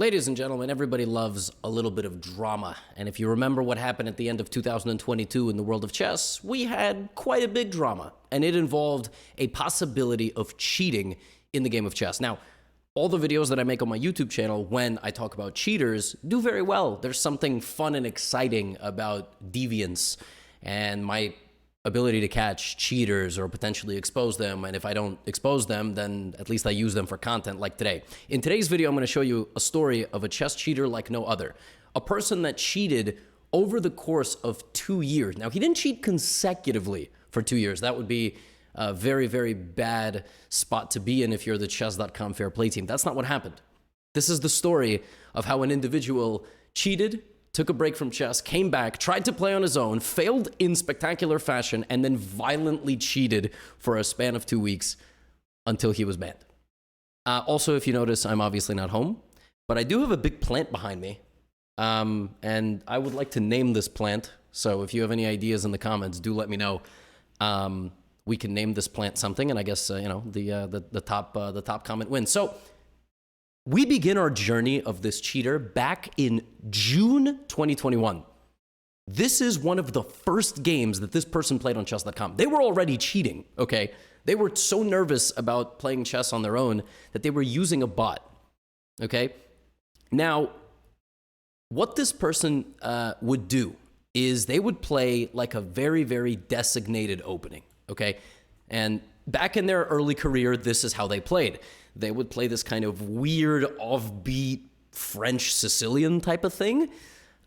Ladies and gentlemen, everybody loves a little bit of drama. And if you remember what happened at the end of 2022 in the world of chess, we had quite a big drama. And it involved a possibility of cheating in the game of chess. Now, all the videos that I make on my YouTube channel when I talk about cheaters do very well. There's something fun and exciting about deviance and my ability to catch cheaters or potentially expose them. And if I don't expose them, then at least I use them for content like today. In today's video, I'm going to show you a story of a chess cheater like no other. A person that cheated over the course of 2 years. Now, he didn't cheat consecutively for 2 years. That would be a very, very bad spot to be in if you're the chess.com fair play team. That's not what happened. This is the story of how an individual cheated, took a break from chess, came back, tried to play on his own, failed in spectacular fashion, and then violently cheated for a span of 2 weeks until he was banned. Also, if you notice, I'm obviously not home, but I do have a big plant behind me, and I would like to name this plant. So if you have any ideas in the comments, do let me know. We can name this plant something, and I guess the top comment wins. So we begin our journey of this cheater back in June 2021. This is one of the first games that this person played on chess.com. They were already cheating, okay? They were so nervous about playing chess on their own that they were using a bot, okay? Now, what this person would do is they would play like a very, very designated opening, okay? And back in their early career, this is how they played. They would play this kind of weird, offbeat French Sicilian type of thing.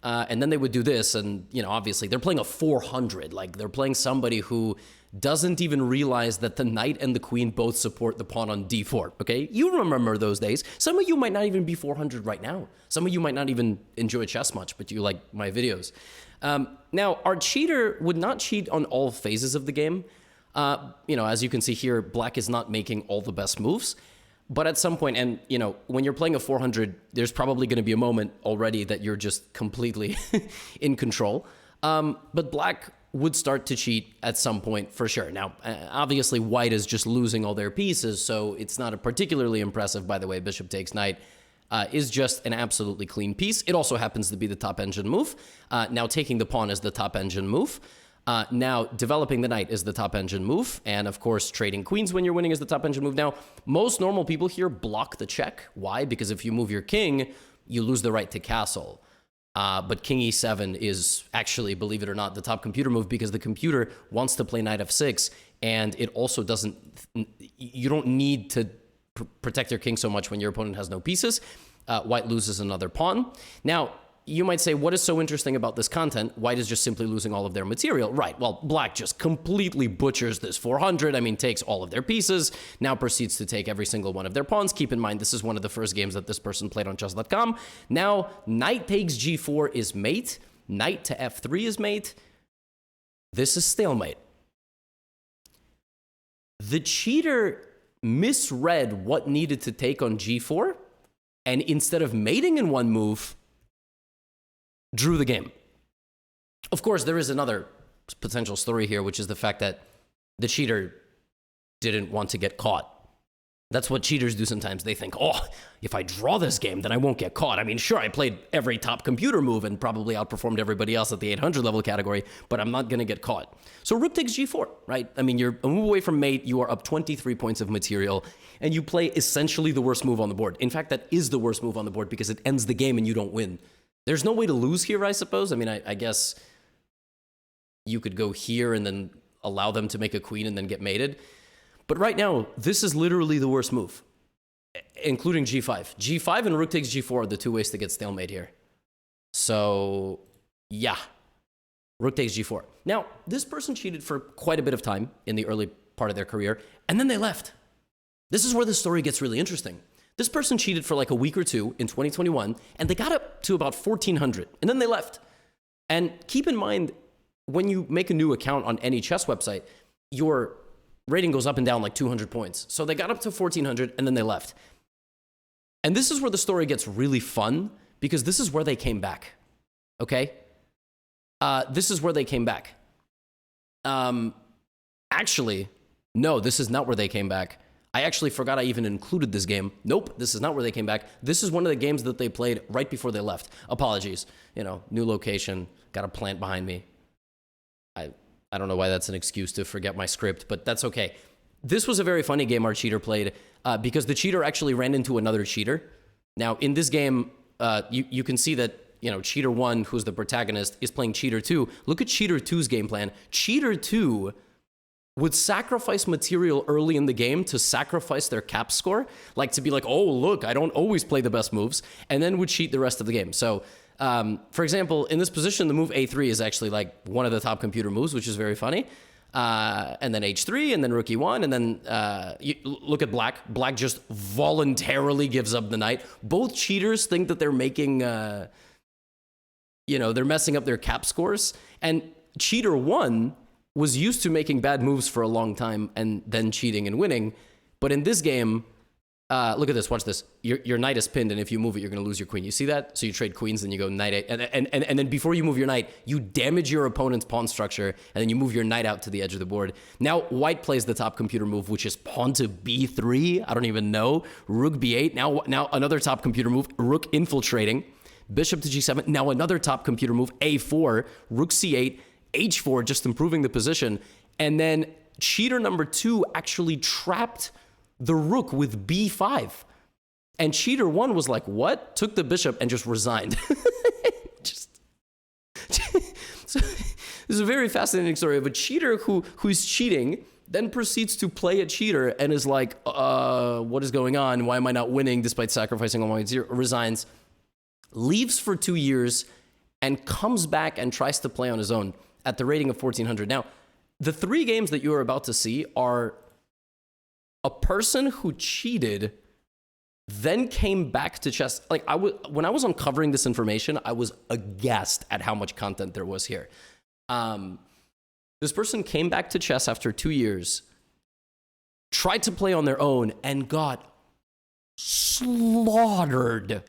And then they would do this. And, obviously they're playing a 400. Like they're playing somebody who doesn't even realize that the knight and the queen both support the pawn on d4. Okay. You remember those days. Some of you might not even be 400 right now. Some of you might not even enjoy chess much, but you like my videos. Now, our cheater would not cheat on all phases of the game. As you can see here, black is not making all the best moves. But at some point, and when you're playing a 400, there's probably going to be a moment already that you're just completely in control. But black would start to cheat at some point for sure. Now, obviously, white is just losing all their pieces, so it's not a particularly impressive, by the way, bishop takes knight. Is just an absolutely clean piece. It also happens to be the top engine move. Now, taking the pawn is the top engine move. Now, developing the knight is the top engine move. And of course, trading queens when you're winning is the top engine move. Now, most normal people here block the check. Why? Because if you move your king, you lose the right to castle. But king e7 is actually, believe it or not, the top computer move because the computer wants to play knight f6. And it also doesn't, you don't need to protect your king so much when your opponent has no pieces. White loses another pawn. Now, you might say, what is so interesting about this content? White is just simply losing all of their material. Right, well, black just completely butchers this 400. I mean, takes all of their pieces, now proceeds to take every single one of their pawns. Keep in mind, this is one of the first games that this person played on chess.com. Now, knight takes g4 is mate. Knight to f3 is mate. This is stalemate. The cheater misread what needed to take on g4, and instead of mating in one move, drew the game. Of course, there is another potential story here, which is the fact that the cheater didn't want to get caught. That's what cheaters do sometimes. They think, oh, if I draw this game, then I won't get caught. I mean, sure, I played every top computer move and probably outperformed everybody else at the 800 level category, but I'm not going to get caught. So rook takes g4, right? I mean, you're a move away from mate, you are up 23 points of material, and you play essentially the worst move on the board. In fact, that is the worst move on the board because it ends the game and you don't win. There's no way to lose here, I suppose. I mean, I guess you could go here and then allow them to make a queen and then get mated. But right now, this is literally the worst move, including g5. g5 and rook takes g4 are the two ways to get stalemate here. So, yeah, rook takes g4. Now, this person cheated for quite a bit of time in the early part of their career, and then they left. This is where the story gets really interesting. This person cheated for like a week or two in 2021, and they got up to about 1,400, and then they left. And keep in mind, when you make a new account on any chess website, your rating goes up and down like 200 points. So they got up to 1,400, and then they left. And this is where the story gets really fun, because this is where they came back, okay? This is where they came back. Actually, no, this is not where they came back. I actually forgot I even included this game. Nope, this is not where they came back. This is one of the games that they played right before they left. Apologies. You know, new location, got a plant behind me. I don't know why that's an excuse to forget my script, but that's okay. This was a very funny game our cheater played because the cheater actually ran into another cheater. Now, in this game, you can see that, you know, Cheater 1, who's the protagonist, is playing Cheater 2. Look at Cheater 2's game plan. Cheater 2 would sacrifice material early in the game to sacrifice their cap score, like to be like, oh, look, I don't always play the best moves, and then would cheat the rest of the game. So, for example, in this position, the move A3 is actually like one of the top computer moves, which is very funny. And then H3, and then Rook E1, and then you look at Black. Black just voluntarily gives up the knight. Both cheaters think that they're making, you know, they're messing up their cap scores. And Cheater 1 was used to making bad moves for a long time and then cheating and winning. But in this game, look at this, watch this. Your knight is pinned, and if you move it, you're gonna lose your queen. You see that? So you trade queens, then you go knight 8, and then before you move your knight, you damage your opponent's pawn structure, and then you move your knight out to the edge of the board. Now, white plays the top computer move, which is pawn to B3, I don't even know. Rook B8, now another top computer move, rook infiltrating. Bishop to G7, now another top computer move, A4, rook C8, H4, just improving the position. And then cheater number 2 actually trapped the rook with B5. And cheater 1 was like, what? Took the bishop and just resigned. So, this is a very fascinating story of a cheater who's cheating, then proceeds to play a cheater and is like, what is going on? Why am I not winning despite sacrificing all my zero? Resigns, leaves for 2 years, and comes back and tries to play on his own at the rating of 1400. Now, the 3 games that you are about to see are a person who cheated, then came back to chess. Like, when I was uncovering this information, I was aghast at how much content there was here. This person came back to chess after 2 years, tried to play on their own, and got slaughtered.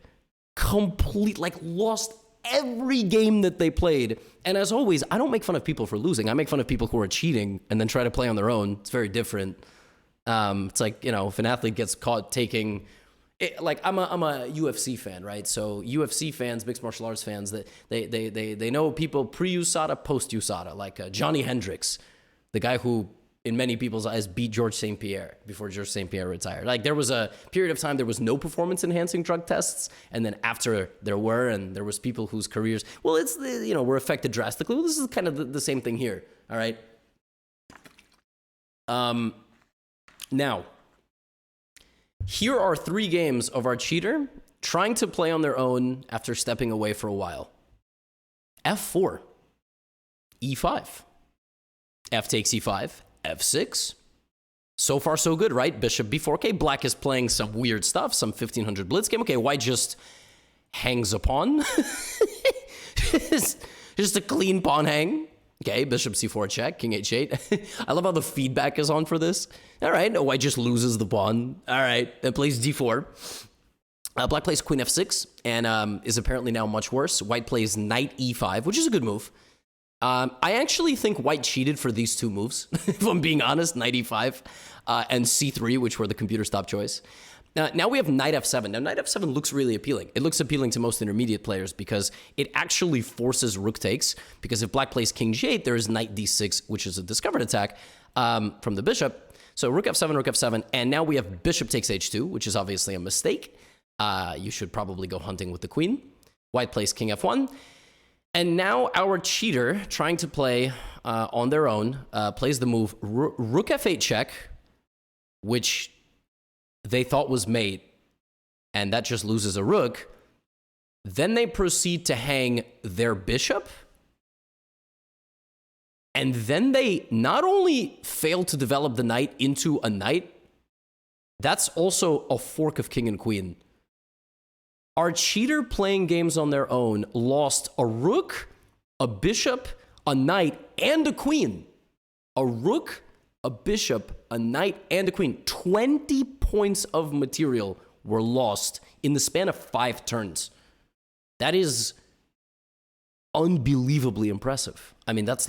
Like, lost every game that they played. And as always, I don't make fun of people for losing. I make fun of people who are cheating and then try to play on their own. It's very different. It's like, you know, if an athlete gets caught taking, like, I'm a UFC fan, right? So UFC fans, mixed martial arts fans, that they know people pre-USADA, post-USADA, like Johnny Hendricks, the guy who, in many people's eyes, beat George St. Pierre before George St. Pierre retired. Like, there was a period of time there was no performance-enhancing drug tests, and then after there were, and there was people whose careers, well, it's, you know, were affected drastically. Well, this is kind of the same thing here, all right? Now, here are 3 games of our cheater trying to play on their own after stepping away for a while. F4, E5, F takes E5, F6. So far, so good, right? Bishop B4. Okay, black is playing some weird stuff, some 1500 blitz game. Okay, white just hangs a pawn. Just a clean pawn hang. Okay, bishop C4 check, king H8. I love how the feedback is on for this. All right, white just loses the pawn. All right, then plays D4. Black plays queen F6 and is apparently now much worse. White plays knight E5, which is a good move. I actually think white cheated for these 2 moves, if I'm being honest, knight E5 and C3, which were the computer stop choice. Now we have knight F7. Now, knight F7 looks really appealing. It looks appealing to most intermediate players because it actually forces rook takes, because if black plays king G8, there is knight D6, which is a discovered attack from the bishop. So rook F7, and now we have bishop takes H2, which is obviously a mistake. You should probably go hunting with the queen. White plays king F1. And now our cheater, trying to play on their own, plays the move rook F8 check, which they thought was mate, and that just loses a rook. Then they proceed to hang their bishop, and then they not only fail to develop the knight into a knight, that's also a fork of king and queen. Our cheater playing games on their own lost a rook, a bishop, a knight, and a queen. A rook, a bishop, a knight, and a queen. 20 points of material were lost in the span of 5 turns. That is unbelievably impressive. I mean, that's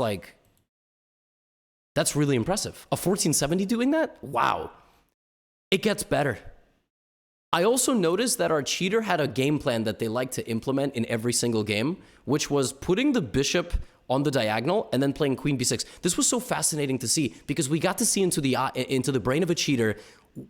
really impressive. A 1470 doing that? Wow. It gets better. I also noticed that our cheater had a game plan that they like to implement in every single game, which was putting the bishop on the diagonal and then playing queen b6. This was so fascinating to see because we got to see into the brain of a cheater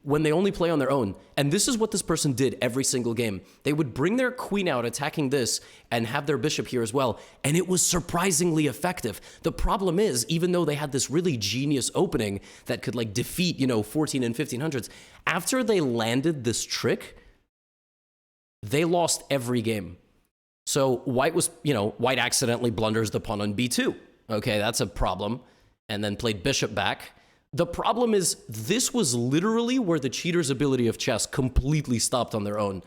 when they only play on their own. And this is what this person did every single game. They would bring their queen out attacking this and have their bishop here as well. And it was surprisingly effective. The problem is, even though they had this really genius opening that could like defeat, 14 and 1500s, after they landed this trick, they lost every game. So white accidentally blunders the pawn on b2. Okay, that's a problem. And then played bishop back. The problem is, this was literally where the cheater's ability of chess completely stopped on their own.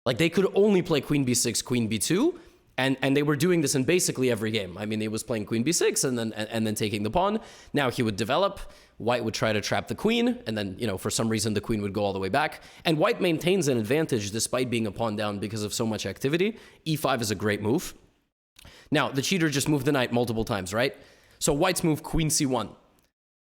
Like, they could only play queen b6, queen b2, and they were doing this in basically every game. I mean, he was playing queen b6 and then taking the pawn. Now he would develop. White would try to trap the queen, and then, for some reason, the queen would go all the way back. And white maintains an advantage despite being a pawn down because of so much activity. e5 is a great move. Now, the cheater just moved the knight multiple times, right? So white's move queen c1.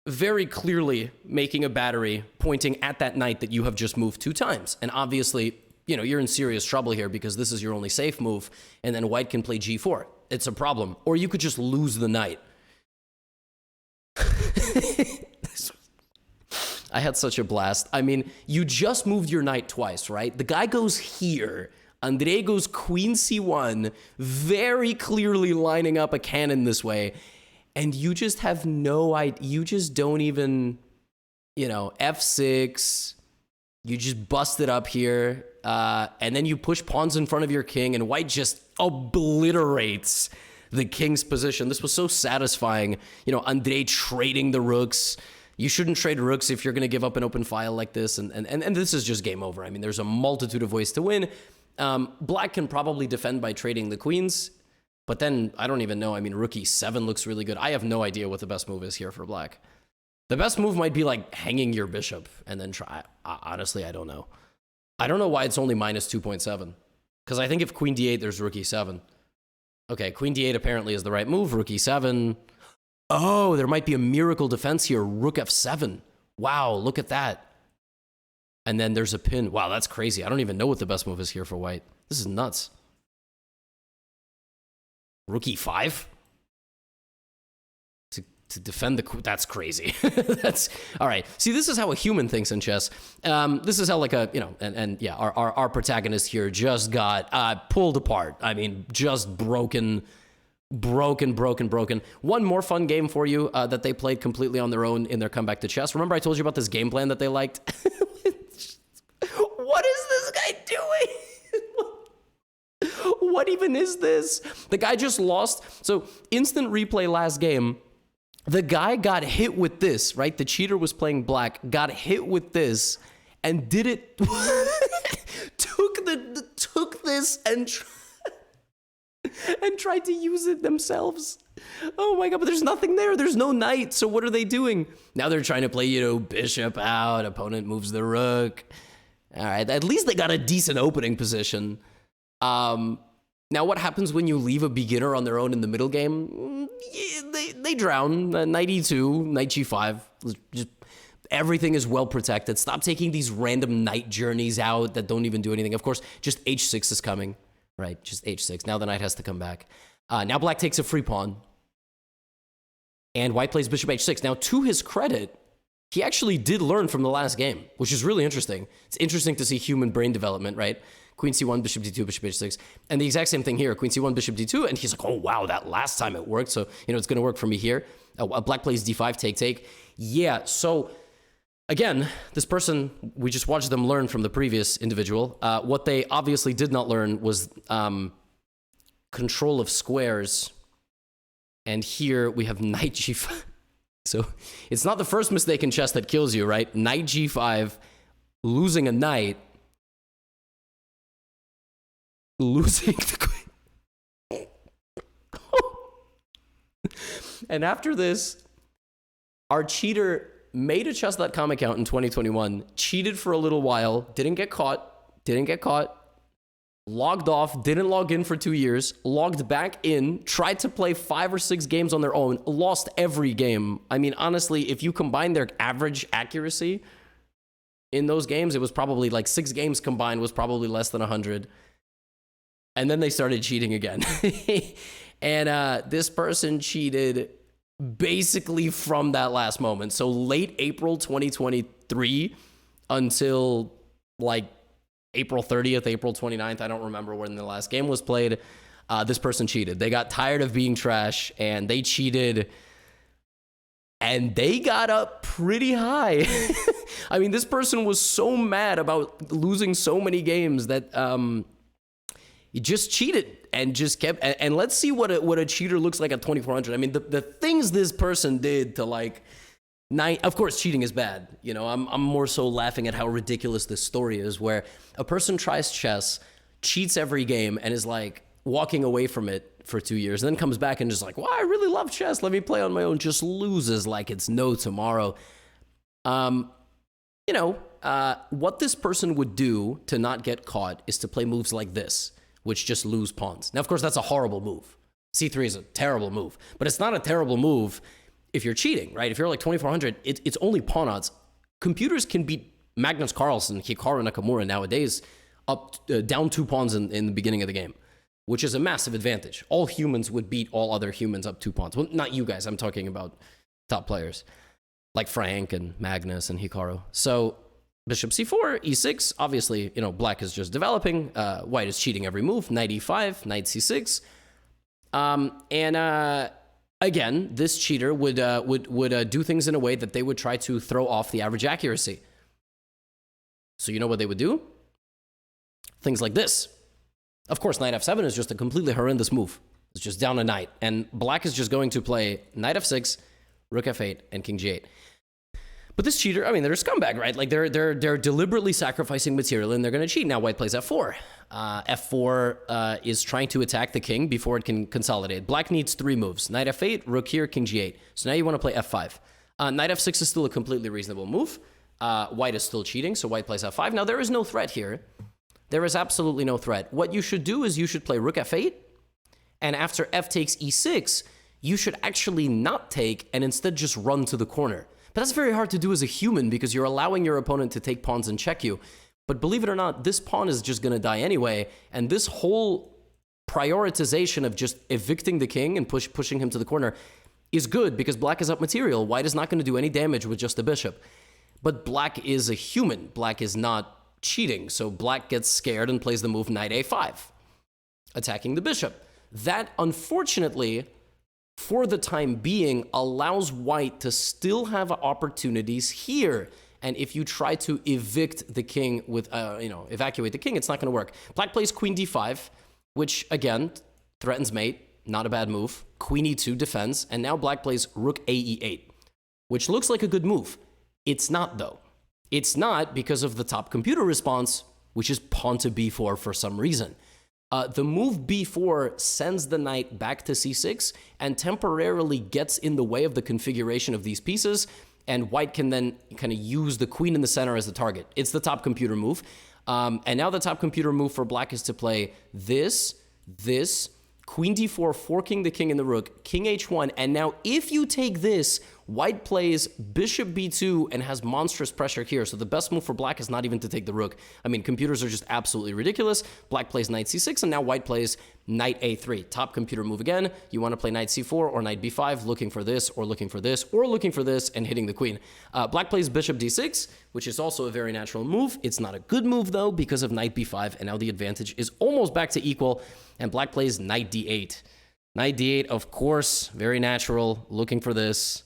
Very clearly making a battery pointing at that knight that you have just moved 2 times. And obviously, you're in serious trouble here because this is your only safe move, and then white can play g4. It's a problem. Or you could just lose the knight. I had such a blast. I mean, you just moved your knight twice, right? The guy goes here. Andrei goes queen c1, very clearly lining up a cannon this way. And you just have no idea. You just don't even, f6. You just bust it up here. And then you push pawns in front of your king, and white just obliterates the king's position. This was so satisfying. Andrei trading the rooks. You shouldn't trade rooks if you're going to give up an open file like this. And this is just game over. I mean, there's a multitude of ways to win. Black can probably defend by trading the queens. But then, I don't even know. I mean, rook e7 looks really good. I have no idea what the best move is here for black. The best move might be like hanging your bishop and then try. Honestly, I don't know. I don't know why it's only minus 2.7. Because I think if queen d8, there's rook e7. Okay, queen d8 apparently is the right move. Rook e7. Oh, there might be a miracle defense here. Rook f7. Wow, look at that. And then there's a pin. Wow, that's crazy. I don't even know what the best move is here for white. This is nuts. Rook e5 to defend the that's crazy. That's all right. See, this is how a human thinks in chess. This is how like a yeah, our protagonist here just got pulled apart. I mean, just broken. One more fun game for you that they played completely on their own in their comeback to chess. Remember I told you about this game plan that they liked? What is this guy doing? What even is this? The guy just lost. So instant replay last game. The guy got hit with this, right? The cheater was playing black, got hit with this, and did it. took this and tried to use it themselves. Oh my god! But there's nothing there. There's no knight. So what are they doing? Now they're trying to play, bishop out. Opponent moves the rook. All right. At least they got a decent opening position. Now, what happens when you leave a beginner on their own in the middle game? They drown. Knight e2, knight g5. Just, everything is well protected. Stop taking these random knight journeys out that don't even do anything. Of course, just h6 is coming, right? Just h6. Now the knight has to come back. Now black takes a free pawn. And white plays bishop h6. Now, to his credit, he actually did learn from the last game, which is really interesting. It's interesting to see human brain development, right? Queen c1, bishop d2, bishop h6. And the exact same thing here, queen c1, bishop d2. And he's like, oh, wow, that last time it worked. So, it's going to work for me here. Black plays d5, take. Yeah, so again, this person, we just watched them learn from the previous individual. What they obviously did not learn was control of squares. And here we have knight g5. So it's not the first mistake in chess that kills you, right? Knight g5, losing a knight. Losing the queen. And after this, our cheater made a chess.com account in 2021, cheated for a little while, didn't get caught, logged off, didn't log in for 2 years, logged back in, tried to play 5 or 6 games on their own, lost every game. I mean, honestly, if you combine their average accuracy in those games. It was probably like 6 games combined was probably less than 100. And then they started cheating again. And this person cheated basically from that last moment. So late April 2023 until like April 30th, April 29th. I don't remember when the last game was played. This person cheated. They got tired of being trash and they cheated. And they got up pretty high. I mean, this person was so mad about losing so many games that he just cheated and just kept. And let's see what a cheater looks like at 2400. I mean, the things this person did to like of course, cheating is bad. You know, I'm more so laughing at how ridiculous this story is, where a person tries chess, cheats every game, and is like walking away from it for 2 years, then comes back and just like, well, I really love chess. Let me play on my own. Just loses like it's no tomorrow. You know, what this person would do to not get caught is to play moves like this, which just lose pawns. Now, of course, that's a horrible move. C3 is a terrible move, but it's not a terrible move if you're cheating, right? If you're like 2400, it's only pawn odds. Computers can beat Magnus Carlsen, Hikaru Nakamura nowadays down 2 pawns in the beginning of the game, which is a massive advantage. All humans would beat all other humans up 2 pawns. Well, not you guys. I'm talking about top players like Frank and Magnus and Hikaru. So bishop c4, e6. Obviously, you know, black is just developing. White is cheating every move. Knight e5, knight c6. Again, this cheater would do things in a way that they would try to throw off the average accuracy. So you know what they would do? Things like this. Of course, knight f7 is just a completely horrendous move. It's just down a knight. And black is just going to play knight f6, rook f8, and king g8. But this cheater, I mean, they're a scumbag, right? Like they're deliberately sacrificing material and they're going to cheat. Now white plays f4. F4 is trying to attack the king before it can consolidate. Black needs 3 moves. Knight f8, rook here, king g8. So now you want to play f5. Knight f6 is still a completely reasonable move. White is still cheating, so white plays f5. Now there is no threat here. There is absolutely no threat. What you should do is you should play rook f8, and after f takes e6, you should actually not take and instead just run to the corner. But that's very hard to do as a human because you're allowing your opponent to take pawns and check you. But believe it or not, this pawn is just going to die anyway, and this whole prioritization of just evicting the king and pushing him to the corner is good because black is up material. White is not going to do any damage with just the bishop. But black is a human. Black is not cheating, so black gets scared and plays the move knight a5, attacking the bishop. That, unfortunately, for the time being, allows white to still have opportunities here. And if you try to evict the king with, evacuate the king, it's not going to work. Black plays queen d5, which, again, threatens mate. Not a bad move. Queen e2 defends. And now black plays rook a e8, which looks like a good move. It's not, though. It's not because of the top computer response, which is pawn to b4 for some reason. The move b4 sends the knight back to c6 and temporarily gets in the way of the configuration of these pieces, and white can then kind of use the queen in the center as the target. It's the top computer move. And now the top computer move for black is to play this, queen d4, forking the king and the rook, king h1, and now if you take this, white plays bishop b2 and has monstrous pressure here. So the best move for black is not even to take the rook. I mean, computers are just absolutely ridiculous. Black plays knight c6, and now white plays knight a3. Top computer move again. You want to play knight c4 or knight b5, looking for this, or looking for this, or looking for this, and hitting the queen. Black plays bishop d6, which is also a very natural move. It's not a good move, though, because of knight b5, and now the advantage is almost back to equal, and black plays knight d8. Knight d8, of course, very natural, looking for this.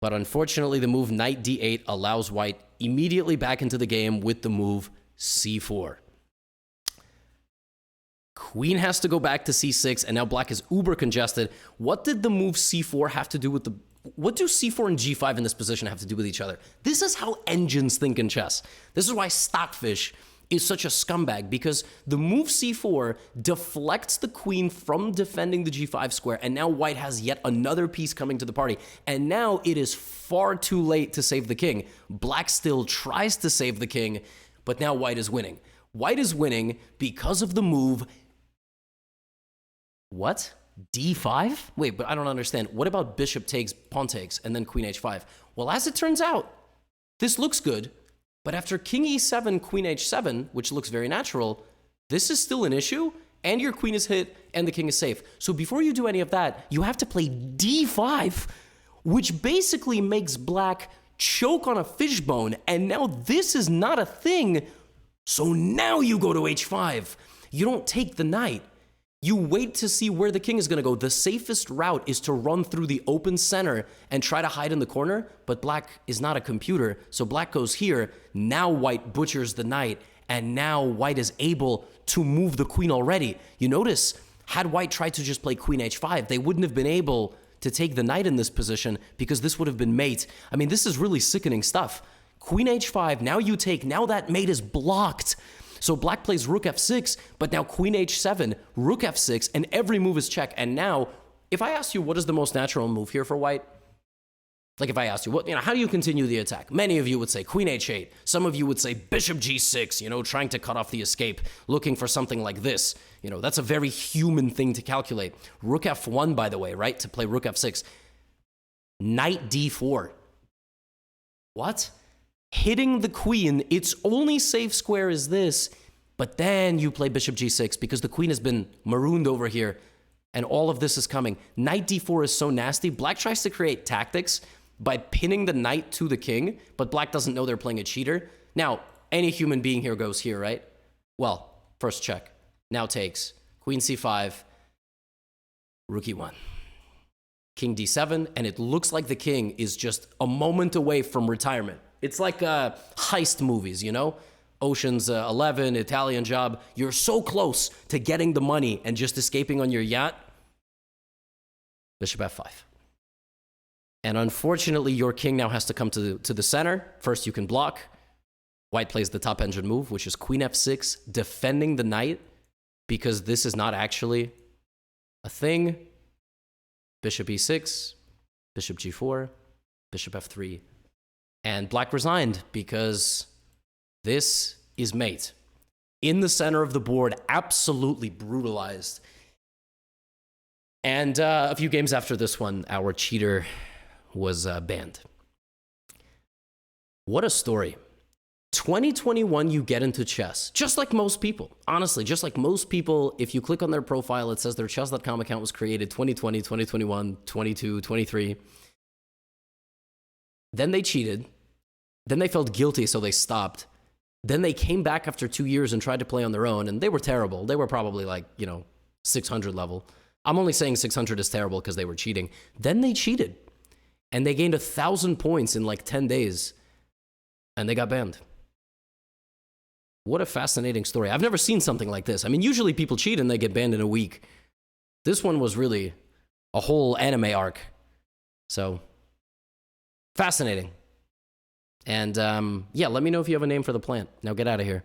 But unfortunately, the move knight d8 allows white immediately back into the game with the move c4. Queen has to go back to c6, and now black is uber congested. What did the move c4 have to do with the... What do c4 and g5 in this position have to do with each other? This is how engines think in chess. This is why Stockfish is such a scumbag, because the move c4 deflects the queen from defending the g5 square, and now white has yet another piece coming to the party, and now it is far too late to save the king. Black still tries to save the king, but now white is winning. White is winning because of the move... What? d5? Wait, but I don't understand. What about bishop takes, pawn takes, and then queen h5? Well, as it turns out, this looks good, But after king e7, queen h7, which looks very natural, this is still an issue, and your queen is hit, and the king is safe. So before you do any of that, you have to play d5, which basically makes black choke on a fishbone, and now this is not a thing, so now you go to h5. You don't take the knight. You wait to see where the king is going to go. The safest route is to run through the open center and try to hide in the corner, but black is not a computer, so black goes here. Now white butchers the knight, and now white is able to move the queen already. You notice, had white tried to just play queen h5, they wouldn't have been able to take the knight in this position because this would have been mate. I mean, this is really sickening stuff. Queen h5, now you take, now that mate is blocked. So black plays rook f6, but now queen h7, rook f6, and every move is check. And now, if I ask you what is the most natural move here for white, like if I asked you, how do you continue the attack? Many of you would say queen h8. Some of you would say bishop g6, trying to cut off the escape, looking for something like this. That's a very human thing to calculate. Rook f1, by the way, right? To play rook f6. Knight d4. What? Hitting the queen, its only safe square is this, but then you play bishop g6 because the queen has been marooned over here, and all of this is coming. Knight d4 is so nasty. Black tries to create tactics by pinning the knight to the king, but black doesn't know they're playing a cheater. Now, any human being here goes here, right? Well, first check. Now takes. Queen c5, rook e1. King d7, and it looks like the king is just a moment away from retirement. It's like heist movies, Ocean's 11, Italian Job. You're so close to getting the money and just escaping on your yacht. Bishop f5. And unfortunately, your king now has to come to the center. First, you can block. White plays the top engine move, which is queen f6, defending the knight, because this is not actually a thing. Bishop e6, bishop g4, bishop f3. And black resigned because this is mate. In the center of the board, absolutely brutalized. And a few games after this one, our cheater was banned. What a story. 2021, you get into chess, just like most people. Honestly, just like most people, if you click on their profile, it says their chess.com account was created 2020, 2021, 22, 23. Then they cheated. Then they felt guilty, so they stopped. Then they came back after 2 years and tried to play on their own, and they were terrible. They were probably like, 600 level. I'm only saying 600 is terrible because they were cheating. Then they cheated, and they gained 1,000 points in like 10 days, and they got banned. What a fascinating story. I've never seen something like this. I mean, usually people cheat and they get banned in a week. This one was really a whole anime arc. So, fascinating. And yeah, let me know if you have a name for the plant. Now get out of here.